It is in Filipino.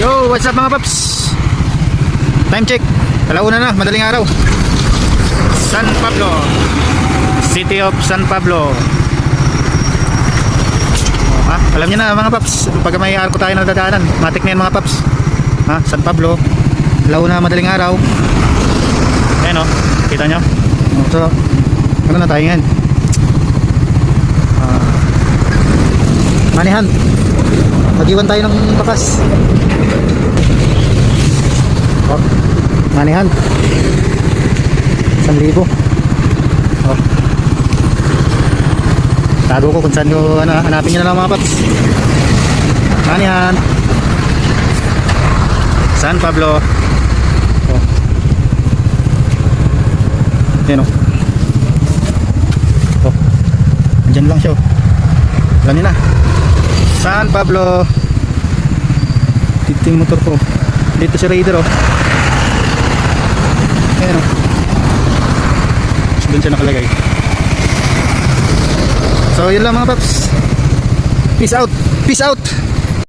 Yo, what's up mga paps? Time check, alauna na, madaling araw. San Pablo, City of San Pablo. Alam niyo na mga paps, pag may arko tayo na dadaanan, matik na yan mga paps. San Pablo, alauna, madaling araw. Ayan o, kita nyo. So, ano na tayo ngayon? Manihan, mag-iwan tayo ng bakas. Manihan 1,000. Tago ko kung saan ko hanapin nyo na lang mga paps. Manihan San Pablo. Yan o. Andyan lang siya. Alam nyo na, San Pablo. Dito yung motor ko. Dito si Raider o. Ayan o. Doon siya nakalagay. So yun lang mga paps. Peace out. Peace out.